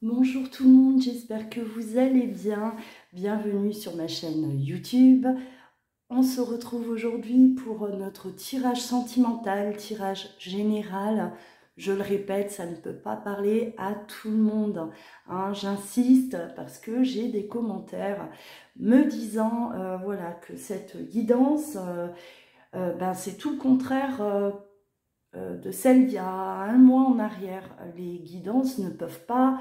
Bonjour tout le monde, j'espère que vous allez bien. Bienvenue sur ma chaîne YouTube. On se retrouve aujourd'hui pour notre tirage sentimental, tirage général. Je le répète, ça ne peut pas parler à tout le monde, hein. J'insiste parce que j'ai des commentaires me disant voilà, que cette guidance, c'est tout le contraire de celle d'il y a un mois en arrière. Les guidances ne peuvent pas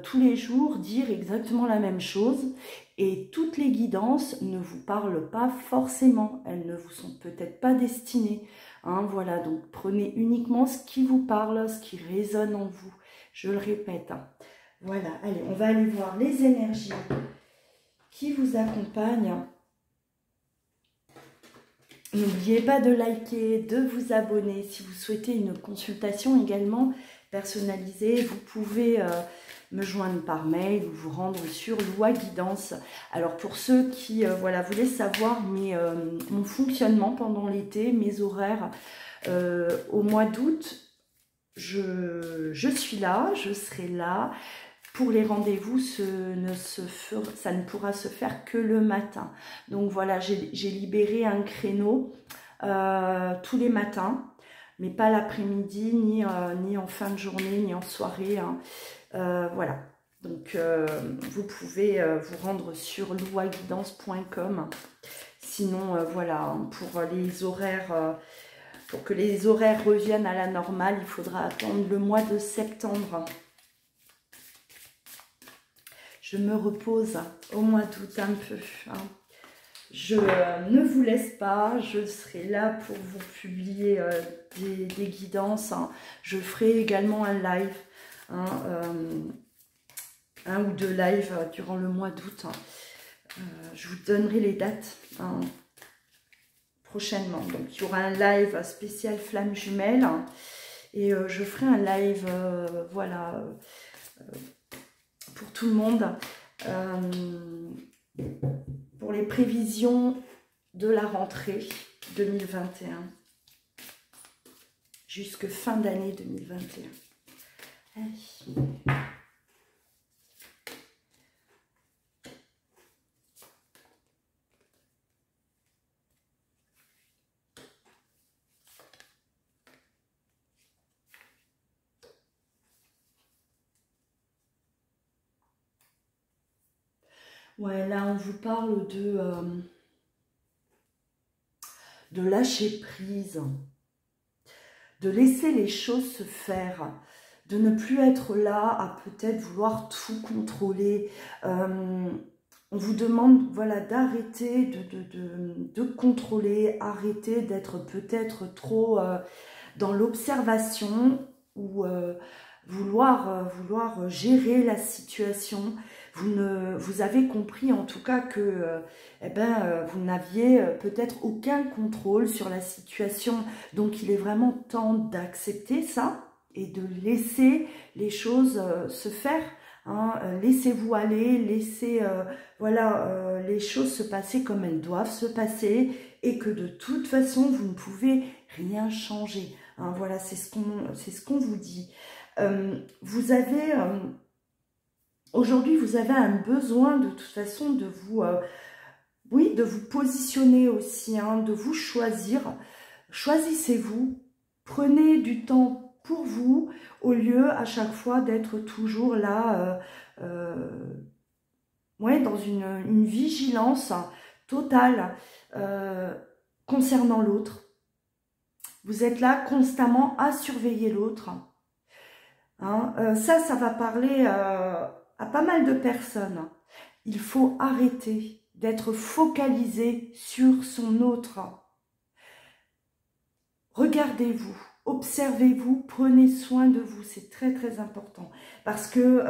tous les jours dire exactement la même chose et toutes les guidances ne vous parlent pas forcément, elles ne vous sont peut-être pas destinées, hein, voilà, donc prenez uniquement ce qui vous parle, ce qui résonne en vous, je le répète, hein. Voilà, allez, on va aller voir les énergies qui vous accompagnent. N'oubliez pas de liker, de vous abonner. Si vous souhaitez une consultation également personnalisée, vous pouvez me joindre par mail ou vous rendre sur Loi Guidance. Alors pour ceux qui voilà, voulaient savoir mon fonctionnement pendant l'été, mes horaires au mois d'août, je suis là, je serai là. Pour les rendez-vous, ça ne pourra se faire que le matin. Donc voilà, j'ai libéré un créneau tous les matins, mais pas l'après-midi, ni en fin de journée, ni en soirée, hein. Voilà, donc vous pouvez vous rendre sur loiguidance.com. Sinon, voilà, pour les horaires, pour que les horaires reviennent à la normale, il faudra attendre le mois de septembre. Je me repose au mois d'août un peu, hein. Je ne vous laisse pas, je serai là pour vous publier des guidances, hein. Je ferai également un live, hein, un ou deux lives durant le mois d'août, hein. Je vous donnerai les dates, hein, prochainement. Donc il y aura un live spécial flamme jumelle, hein, et je ferai un live, voilà, pour tout le monde. Pour les prévisions de la rentrée 2021 jusque fin d'année 2021. Allez. Ouais, là on vous parle de lâcher prise, de laisser les choses se faire, de ne plus être là à peut-être vouloir tout contrôler. On vous demande, voilà, d'arrêter de contrôler, arrêter d'être peut-être trop dans l'observation ou vouloir gérer la situation. Vous avez compris en tout cas que vous n'aviez peut-être aucun contrôle sur la situation. Donc il est vraiment temps d'accepter ça et de laisser les choses se faire, hein. Laissez-vous aller, laissez voilà, les choses se passer comme elles doivent se passer et que de toute façon vous ne pouvez rien changer, hein. Voilà, c'est ce qu'on vous dit. Vous avez aujourd'hui, vous avez un besoin de toute façon de vous, oui, de vous positionner aussi, hein, de vous choisir. Choisissez-vous, prenez du temps pour vous au lieu à chaque fois d'être toujours là, ouais, dans une vigilance totale concernant l'autre. Vous êtes là constamment à surveiller l'autre, hein. Ça va parler à pas mal de personnes. Il faut arrêter d'être focalisé sur son autre. Regardez-vous, observez-vous, prenez soin de vous, c'est très très important. Parce que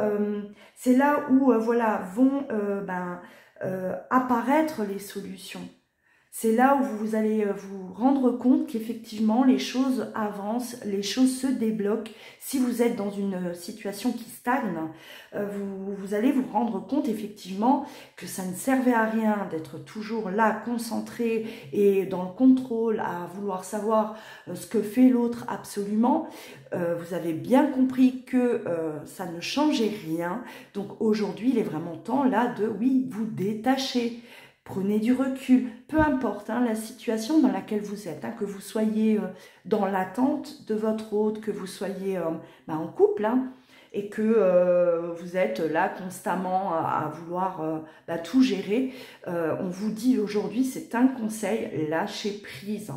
c'est là où voilà, vont apparaître les solutions. C'est là où vous allez vous rendre compte qu'effectivement les choses avancent, les choses se débloquent. Si vous êtes dans une situation qui stagne, vous allez vous rendre compte effectivement que ça ne servait à rien d'être toujours là, concentré et dans le contrôle, à vouloir savoir ce que fait l'autre absolument. Vous avez bien compris que ça ne changeait rien. Donc aujourd'hui, il est vraiment temps là de, oui, vous détacher. Prenez du recul, peu importe la situation dans laquelle vous êtes, que vous soyez dans l'attente de votre hôte, que vous soyez en couple, et que vous êtes là constamment à vouloir tout gérer. On vous dit aujourd'hui, c'est un conseil, lâchez prise.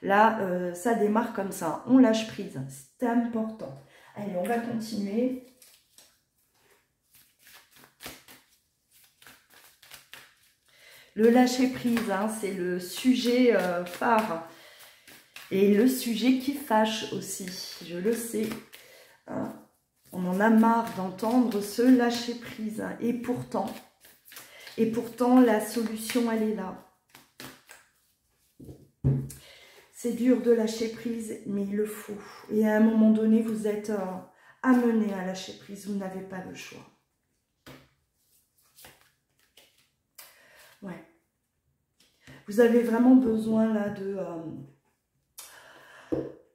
Là, ça démarre comme ça, on lâche prise, c'est important. Allez, on va continuer. Le lâcher-prise, c'est le sujet phare et le sujet qui fâche aussi, je le sais. On en a marre d'entendre ce lâcher-prise. Et pourtant, la solution, elle est là. C'est dur de lâcher prise, mais il le faut. Et à un moment donné, vous êtes amené à lâcher prise, vous n'avez pas le choix. Ouais. Vous avez vraiment besoin là de...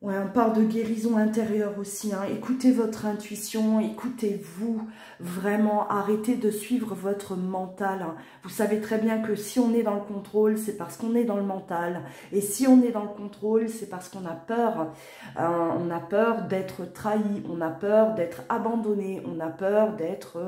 on parle de guérison intérieure aussi. Écoutez votre intuition, écoutez-vous. Vraiment, arrêtez de suivre votre mental. Vous savez très bien que si on est dans le contrôle, c'est parce qu'on est dans le mental. Et si on est dans le contrôle, c'est parce qu'on a peur. On a peur d'être trahi, on a peur d'être abandonné, on a peur d'être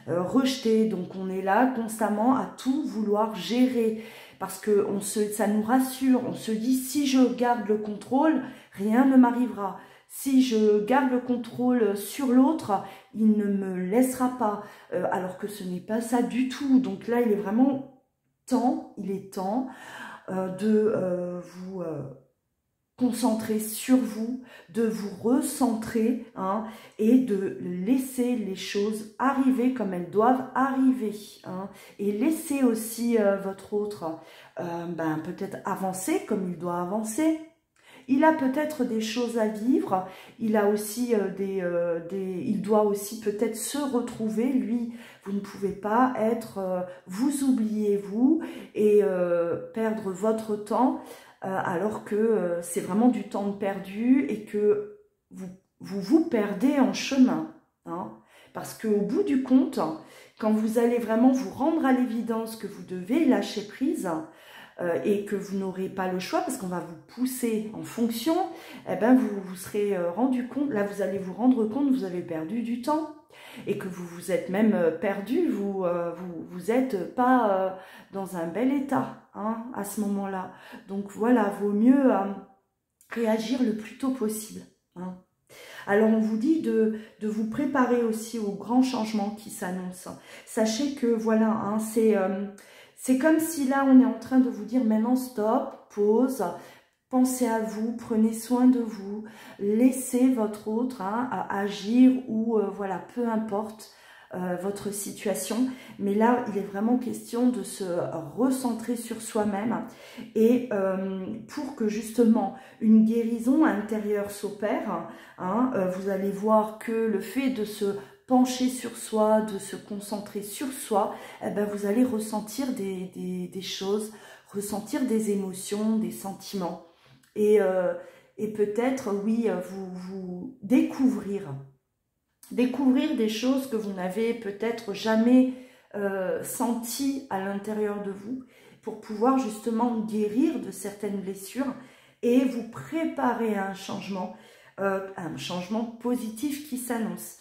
rejeté. Donc on est là constamment à tout vouloir gérer. Parce que ça nous rassure, on se dit si je garde le contrôle, rien ne m'arrivera. Si je garde le contrôle sur l'autre, il ne me laissera pas. Alors que ce n'est pas ça du tout. Donc là, il est vraiment temps, de vous concentrer sur vous, de vous recentrer et de laisser les choses arriver comme elles doivent arriver. Et laisser aussi votre autre peut-être avancer comme il doit avancer. Il a peut-être des choses à vivre, il a aussi il doit aussi peut-être se retrouver, lui. Vous ne pouvez pas être, vous oubliez vous et perdre votre temps alors que c'est vraiment du temps perdu et que vous perdez en chemin. Parce qu'au bout du compte, quand vous allez vraiment vous rendre à l'évidence que vous devez lâcher prise, et que vous n'aurez pas le choix parce qu'on va vous pousser en fonction, vous vous serez rendu compte, là vous allez vous rendre compte que vous avez perdu du temps et que vous vous êtes même perdu, vous êtes pas dans un bel état à ce moment-là. Donc voilà, vaut mieux réagir le plus tôt possible. Alors on vous dit de vous préparer aussi aux grands changements qui s'annoncent. Sachez que voilà, c'est comme si là, on est en train de vous dire maintenant stop, pause, pensez à vous, prenez soin de vous, laissez votre autre agir ou voilà, peu importe votre situation. Mais là, il est vraiment question de se recentrer sur soi-même et pour que justement une guérison intérieure s'opère, vous allez voir que le fait de se pencher sur soi, de se concentrer sur soi, vous allez ressentir des choses, ressentir des émotions, des sentiments. Et peut-être, oui, vous découvrir des choses que vous n'avez peut-être jamais senties à l'intérieur de vous pour pouvoir justement guérir de certaines blessures et vous préparer à un changement positif qui s'annonce.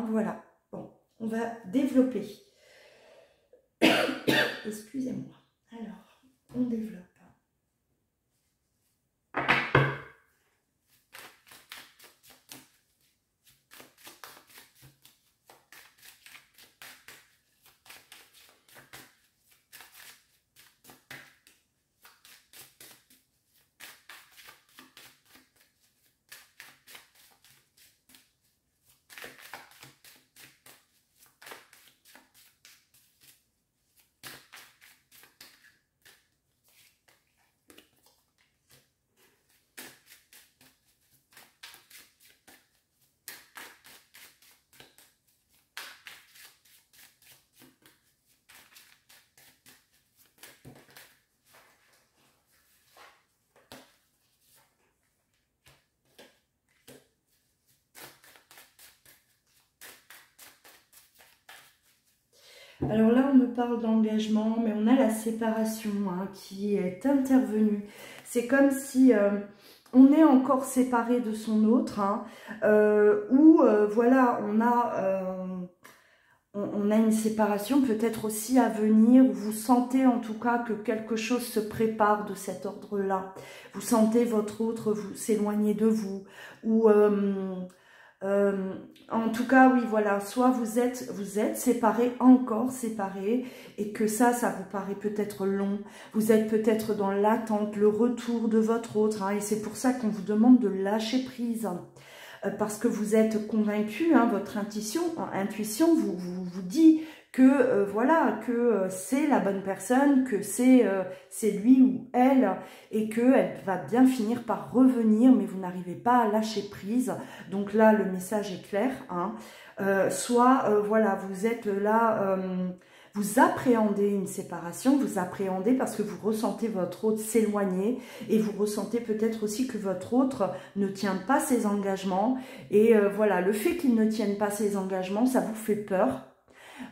Voilà. Bon, on va développer. Excusez-moi. Alors, on développe. Alors là, on me parle d'engagement, mais on a la séparation hein, qui est intervenue. C'est comme si on est encore séparé de son autre, hein, ou voilà, on a une séparation peut-être aussi à venir, où vous sentez en tout cas que quelque chose se prépare de cet ordre-là. Vous sentez votre autre vous s'éloigner de vous, ou en tout cas, oui, voilà, soit vous êtes séparés, encore séparés, et que ça vous paraît peut-être long. Vous êtes peut-être dans l'attente, le retour de votre autre, hein, et c'est pour ça qu'on vous demande de lâcher prise. Parce que vous êtes convaincu, hein, votre intuition vous dit que voilà, que c'est la bonne personne, que c'est lui ou elle, et qu'elle va bien finir par revenir, mais vous n'arrivez pas à lâcher prise. Donc là, le message est clair, hein. Voilà, vous êtes là, vous appréhendez une séparation, vous appréhendez parce que vous ressentez votre autre s'éloigner, et vous ressentez peut-être aussi que votre autre ne tient pas ses engagements, et voilà, le fait qu'il ne tienne pas ses engagements, ça vous fait peur.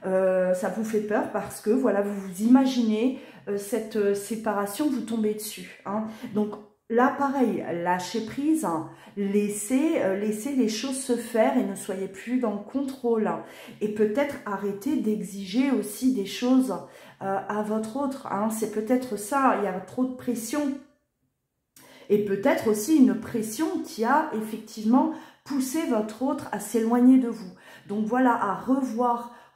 Ça vous fait peur parce que voilà, vous vous imaginez cette séparation vous tomber dessus, hein. Donc là pareil, lâchez prise, hein. Laissez les choses se faire et ne soyez plus dans le contrôle, hein. Et peut-être arrêter d'exiger aussi des choses à votre autre, hein. C'est peut-être ça, il y a trop de pression, et peut-être aussi une pression qui a effectivement poussé votre autre à s'éloigner de vous. Donc voilà, à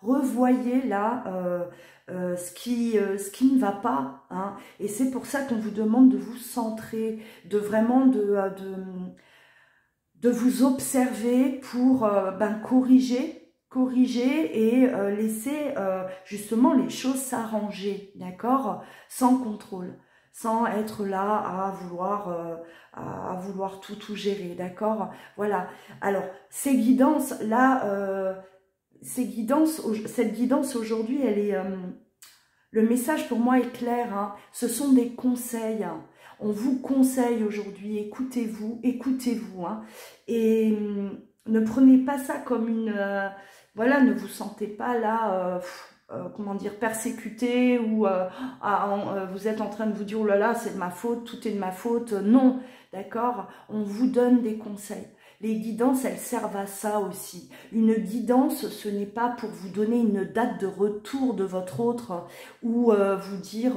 revoyez là ce qui ne va pas, hein. Et c'est pour ça qu'on vous demande de vous centrer, de vraiment de vous observer pour corriger et laisser justement les choses s'arranger, d'accord, sans contrôle, sans être là à vouloir tout gérer, d'accord. Voilà, alors ces guidances là, cette guidance aujourd'hui, elle est, le message pour moi est clair, hein. Ce sont des conseils, hein. On vous conseille aujourd'hui, écoutez-vous, hein. Et ne prenez pas ça comme une, voilà, ne vous sentez pas là, comment dire, persécuté, ou vous êtes en train de vous dire, oh là là, c'est de ma faute, tout est de ma faute. Non, d'accord, on vous donne des conseils. Les guidances, elles servent à ça aussi. Une guidance, ce n'est pas pour vous donner une date de retour de votre autre, ou vous dire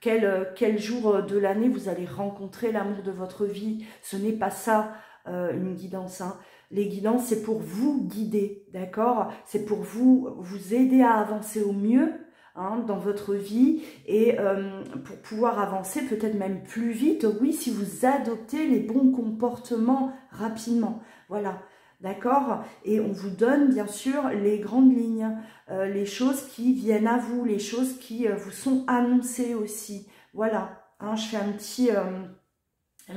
quel jour de l'année vous allez rencontrer l'amour de votre vie. Ce n'est pas ça, une guidance, hein. Les guidances, c'est pour vous guider, d'accord? C'est pour vous aider à avancer au mieux, hein, dans votre vie, et pour pouvoir avancer peut-être même plus vite, oui, si vous adoptez les bons comportements rapidement. Voilà, d'accord? Et on vous donne bien sûr les grandes lignes, les choses qui viennent à vous, les choses qui vous sont annoncées aussi. Voilà, hein, je fais un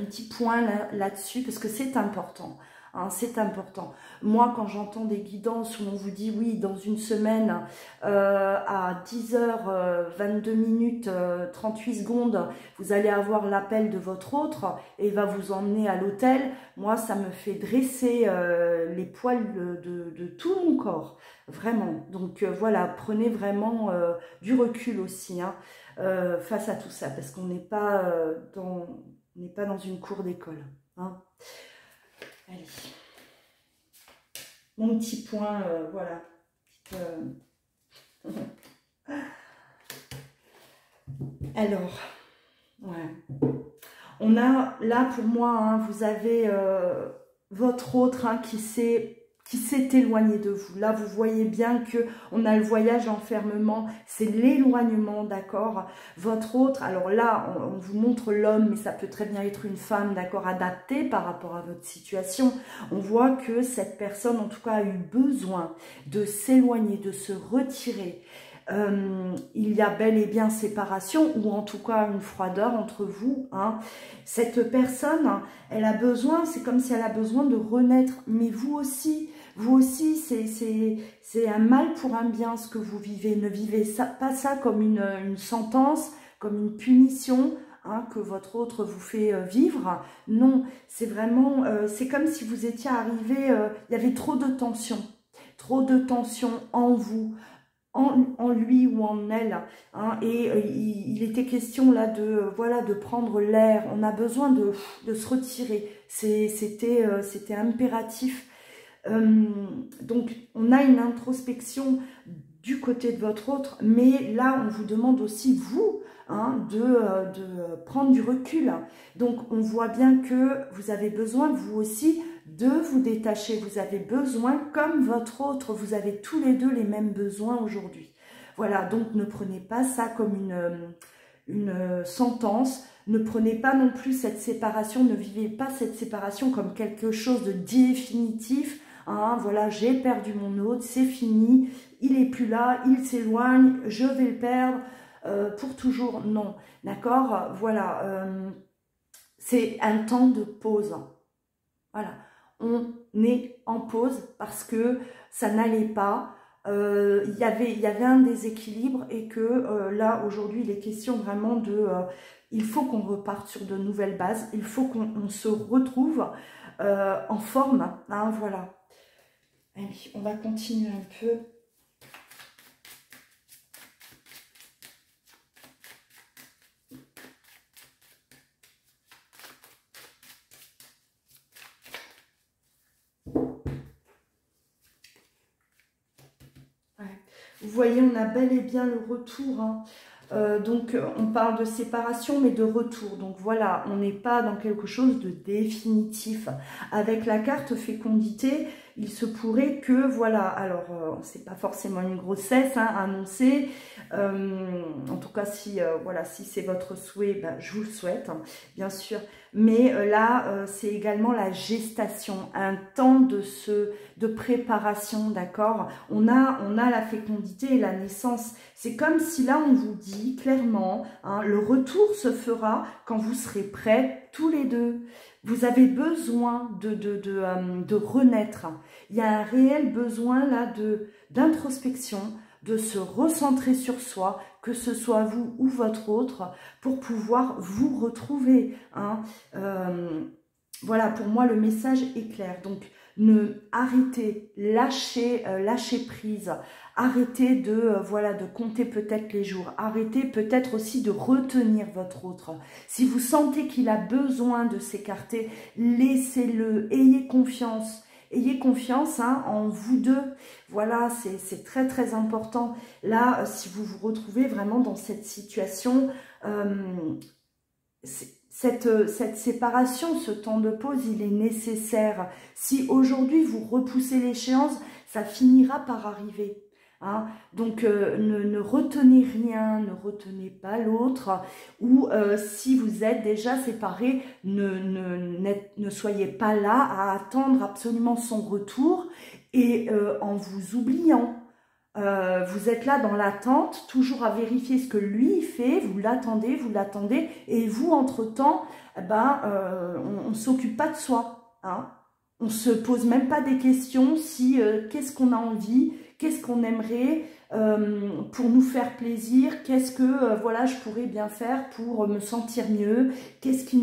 petit point là-dessus parce que c'est important. Hein, c'est important. Moi, quand j'entends des guidances où on vous dit oui, dans une semaine, à 10h22 38 secondes, vous allez avoir l'appel de votre autre et il va vous emmener à l'hôtel, moi, ça me fait dresser les poils de tout mon corps, vraiment. Donc voilà, prenez vraiment du recul aussi, hein, face à tout ça, parce qu'on n'est pas dans une cour d'école, hein. Allez, mon petit point, voilà. Alors, ouais. On a, là pour moi, hein, vous avez votre autre, hein, qui s'est éloigné de vous. Là, vous voyez bien que on a le voyage enfermement, c'est l'éloignement, d'accord. Votre autre, alors là, on vous montre l'homme, mais ça peut très bien être une femme, d'accord, adaptée par rapport à votre situation. On voit que cette personne, en tout cas, a eu besoin de s'éloigner, de se retirer. Il y a bel et bien séparation, ou en tout cas une froideur entre vous, hein. Cette personne, elle a besoin, c'est comme si elle a besoin de renaître, mais vous aussi, c'est un mal pour un bien ce que vous vivez. Ne vivez pas ça comme une sentence, comme une punition, hein, que votre autre vous fait vivre. Non, c'est vraiment, c'est comme si vous étiez arrivé, il y avait trop de tension en vous, en lui ou en elle, hein, et il était question là de voilà de prendre l'air. On a besoin de se retirer, c'était impératif. Donc on a une introspection du côté de votre autre, mais là on vous demande aussi vous, hein, de prendre du recul. Donc on voit bien que vous avez besoin vous aussi de vous détacher, vous avez besoin comme votre autre, vous avez tous les deux les mêmes besoins aujourd'hui. Voilà, donc ne prenez pas ça comme une sentence, ne prenez pas non plus cette séparation, ne vivez pas cette séparation comme quelque chose de définitif. Hein, voilà, j'ai perdu mon autre, c'est fini, il est plus là, il s'éloigne, je vais le perdre pour toujours. Non, d'accord, voilà, c'est un temps de pause. Voilà, on est en pause parce que ça n'allait pas. Il y avait un déséquilibre et que là, aujourd'hui, il est question vraiment de... il faut qu'on reparte sur de nouvelles bases, il faut qu'on se retrouve en forme, hein, voilà. Allez, on va continuer un peu. Vous voyez, on a bel et bien le retour, hein. Donc on parle de séparation mais de retour, donc voilà, on n'est pas dans quelque chose de définitif. Avec la carte fécondité, il se pourrait que voilà, alors c'est pas forcément une grossesse hein, annoncée, en tout cas si voilà, si c'est votre souhait, ben, je vous le souhaite hein, bien sûr, mais là c'est également la gestation, un temps de préparation, d'accord. On a la fécondité et la naissance. C'est comme si là on vous dit clairement, hein, le retour se fera quand vous serez prêts tous les deux. Vous avez besoin de renaître. Il y a un réel besoin là d'introspection, de se recentrer sur soi, que ce soit vous ou votre autre, pour pouvoir vous retrouver. Hein. Voilà, pour moi, le message est clair. Donc, arrêtez, lâchez prise, arrêtez voilà, de compter peut-être les jours, arrêtez peut-être aussi de retenir votre autre. Si vous sentez qu'il a besoin de s'écarter, laissez-le, ayez confiance. Ayez confiance hein, en vous deux. Voilà, c'est très très important. Là, si vous vous retrouvez vraiment dans cette situation, cette séparation, ce temps de pause, il est nécessaire. Si aujourd'hui vous repoussez l'échéance, ça finira par arriver. Hein. Donc ne retenez rien, ne retenez pas l'autre, ou si vous êtes déjà séparés, ne soyez pas là à attendre absolument son retour et en vous oubliant. Vous êtes là dans l'attente, toujours à vérifier ce que lui fait, vous l'attendez, et vous, entre-temps, ben, on ne s'occupe pas de soi. Hein. On ne se pose même pas des questions si qu'est-ce qu'on a envie, qu'est-ce qu'on aimerait pour nous faire plaisir, qu'est-ce que voilà, je pourrais bien faire pour me sentir mieux, qu'est-ce qui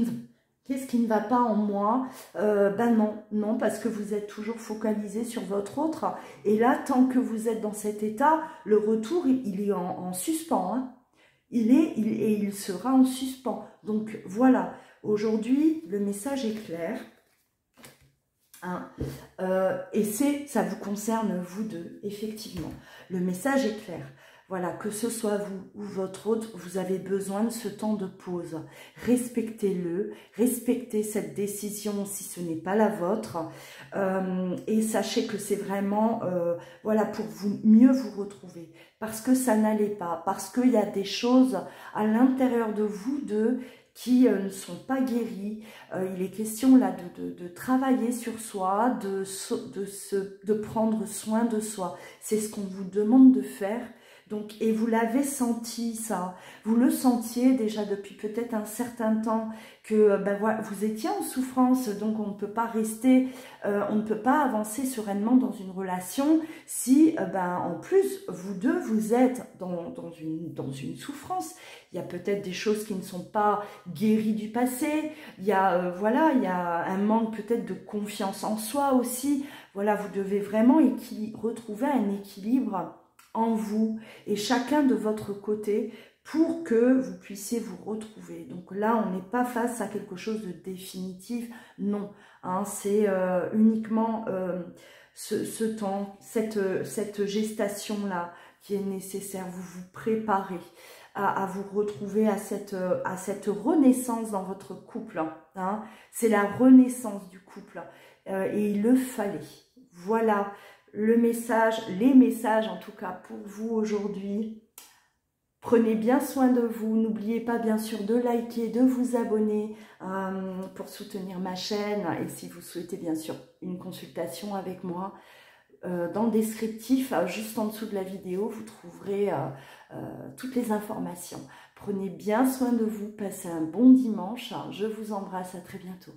ne va pas en moi? Ben non, parce que vous êtes toujours focalisé sur votre autre. Et là, tant que vous êtes dans cet état, le retour, il est en suspens. Hein. Il sera en suspens. Donc voilà, aujourd'hui, le message est clair. Hein. Et ça vous concerne vous deux, effectivement. Le message est clair. Voilà, que ce soit vous ou votre autre, vous avez besoin de ce temps de pause. Respectez-le, respectez cette décision si ce n'est pas la vôtre. Et sachez que c'est vraiment voilà, pour mieux vous retrouver. Parce que ça n'allait pas, parce qu'il y a des choses à l'intérieur de vous deux qui ne sont pas guéries. Il est question là de travailler sur soi, de prendre soin de soi. C'est ce qu'on vous demande de faire. Donc, et vous l'avez senti ça, vous le sentiez déjà depuis peut-être un certain temps que ben, voilà, vous étiez en souffrance, donc on ne peut pas rester, on ne peut pas avancer sereinement dans une relation si ben, en plus vous deux vous êtes dans une souffrance. Il y a peut-être des choses qui ne sont pas guéries du passé, il y a voilà, il y a un manque peut-être de confiance en soi aussi. Voilà, vous devez vraiment retrouver un équilibre en vous et chacun de votre côté pour que vous puissiez vous retrouver. Donc là, on n'est pas face à quelque chose de définitif, non. Hein, c'est uniquement ce temps, cette gestation-là qui est nécessaire. Vous vous préparez à vous retrouver à cette renaissance dans votre couple. Hein. C'est la renaissance du couple et il le fallait. Voilà le message, les messages en tout cas pour vous aujourd'hui. Prenez bien soin de vous, n'oubliez pas bien sûr de liker, de vous abonner pour soutenir ma chaîne et si vous souhaitez bien sûr une consultation avec moi, dans le descriptif, juste en dessous de la vidéo, vous trouverez toutes les informations. Prenez bien soin de vous, passez un bon dimanche, je vous embrasse, à très bientôt.